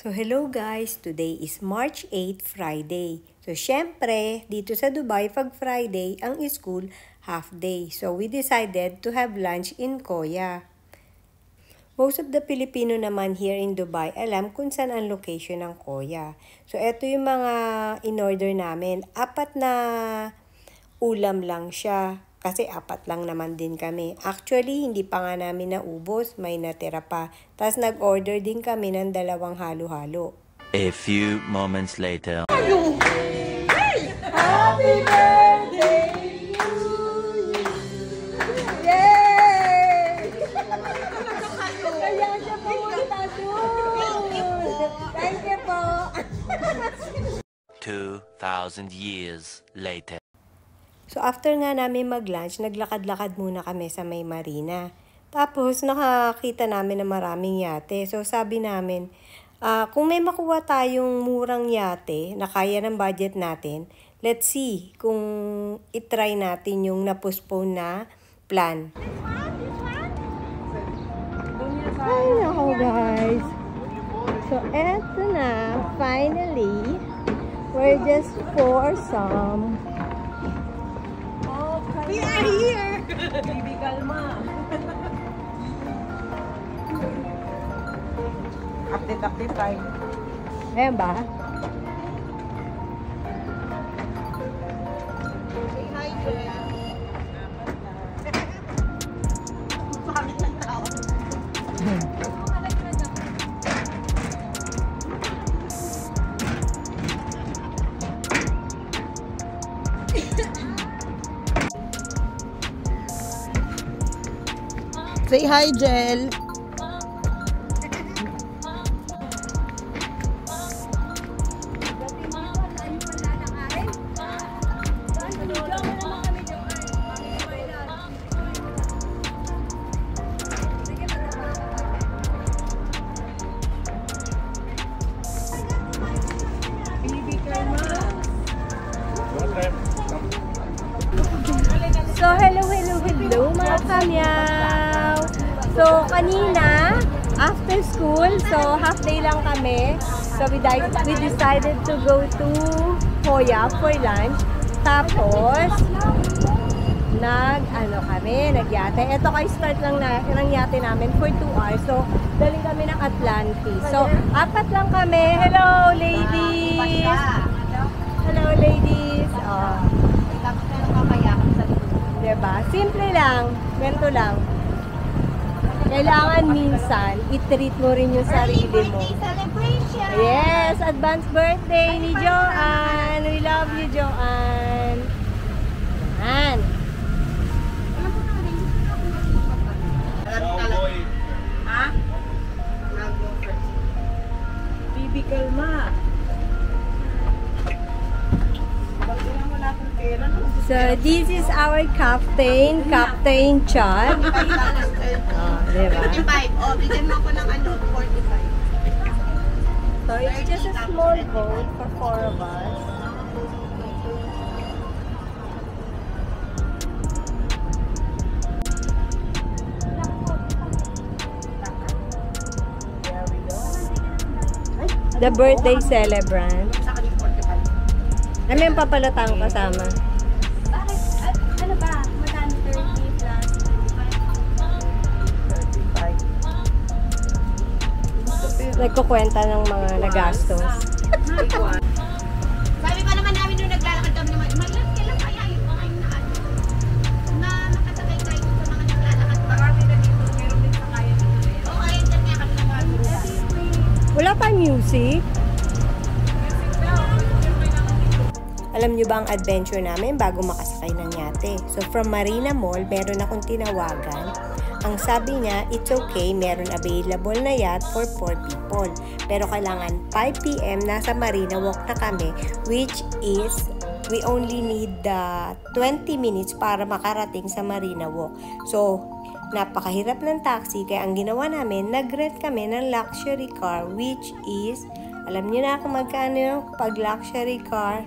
So hello guys, today is March 8, Friday. So syempre, dito sa Dubai pag Friday, ang school half day. So we decided to have lunch in Koya. Most of the Filipino naman here in Dubai alam kung saan ang location ng Koya. So ito yung mga in-order namin. 4 na ulam lang siya. Kasi 4 lang naman din kami. Actually, hindi pa nga namin naubos. May natira pa. Tapos nag-order din kami ng 2 halo-halo. A few moments later. Happy birthday to you! Yay! Kaya siya pumunta doon. Thank you po. 2,000 years later. So after nga namin mag-lunch, naglakad-lakad muna kami sa may marina. Tapos nakakita namin na maraming yate. So sabi namin, kung may makuha tayong murang yate na kaya ng budget natin, let's see kung itry natin yung na-postpone na plan. Ay nako guys. So eto na, finally, we're just for some. We are here! Bibi kalma. Update tayo. Ayan ba? Say hi, Joel. Pangit ng tao. Say hi, Jel. So, hello mga kamyaw! So, kanina, after school, so half day lang kami. So, we decided to go to Koya for lunch. Tapos, nagyate. Ito kay start lang ng yate namin for 2 hours. So, daling kami ng Atlantis. So, 4 lang kami. Hello, ladies! Hello, ladies! Oh. Diba? Simple lang. Ganito lang. Kailangan minsan, i-treat mo rin yung sarili mo. Yes! Advance birthday ni Joanne! We love you, Joanne! Yan! Ha? Bibi kalma. So, this is our captain, Captain Chad. Diba? 55. Bigyan mo ako ng 45. So, it's just a small boat for 4 of us. The birthday celebrant. Ano yung papalutang kasama? Bakit? Ano ba? Magkano 30 plus 35. Nagkukwenta ng mga nagastos. Sabi pa naman namin nung naglalakad kami naman, kailan kaya yung mga na makasakay tayo sa mga naglalakad. Marami na dito, meron din sa kaya dito. Oo, ayun dyan nga kami ng mga Wala pa music? Alam nyo ba ang adventure namin bago makasakay ng yate? So from Marina Mall, meron akong tinawagan. Ang sabi niya, it's okay, meron available na yacht for 4 people. Pero kailangan 5 PM nasa Marina Walk na kami, which is we only need 20 minutes para makarating sa Marina Walk. So, napakahirap ng taxi, kaya ang ginawa namin, nag-rent kami ng luxury car, which is, alam niyo na kung magkano pag luxury car.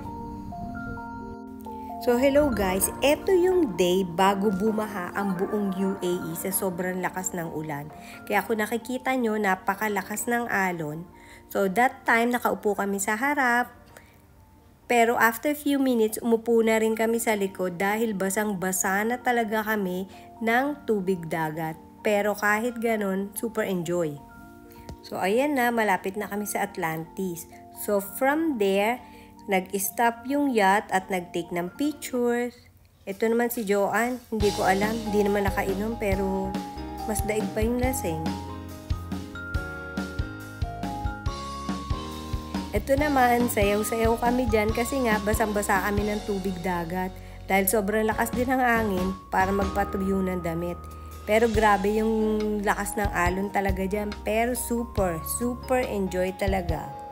So hello guys, eto yung day bago bumaha ang buong UAE sa sobrang lakas ng ulan. Kaya kung nakikita nyo, napakalakas ng alon. So that time, nakaupo kami sa harap. Pero after few minutes, umupo na rin kami sa likod dahil basang-basa na talaga kami ng tubig dagat. Pero kahit ganon, super enjoy. So ayan na, malapit na kami sa Atlantis. So from there, nag-stop yung yacht at nag-take ng pictures. Ito naman si Joanne, hindi ko alam, hindi naman nakainom pero mas daig pa yung lasing. Ito naman, sayaw-sayaw kami dyan kasi nga basang-basa kami ng tubig dagat dahil sobrang lakas din ng hangin para magpatuyo ng damit. Pero grabe yung lakas ng alon talaga dyan, pero super enjoy talaga.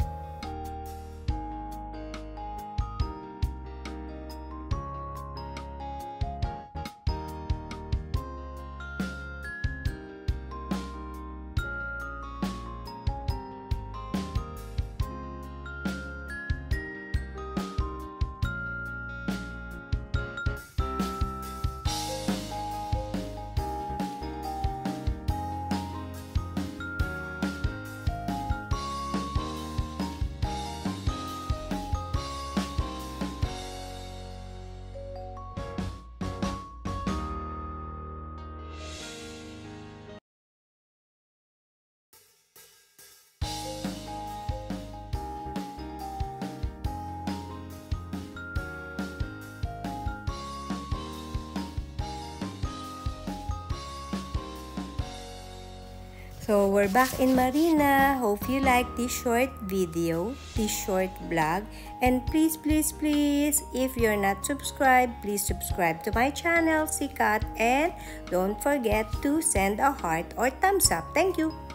So, we're back in Marina. Hope you like this short video, this short vlog. And please, if you're not subscribed, please subscribe to my channel, Sikat. And don't forget to send a heart or thumbs up. Thank you!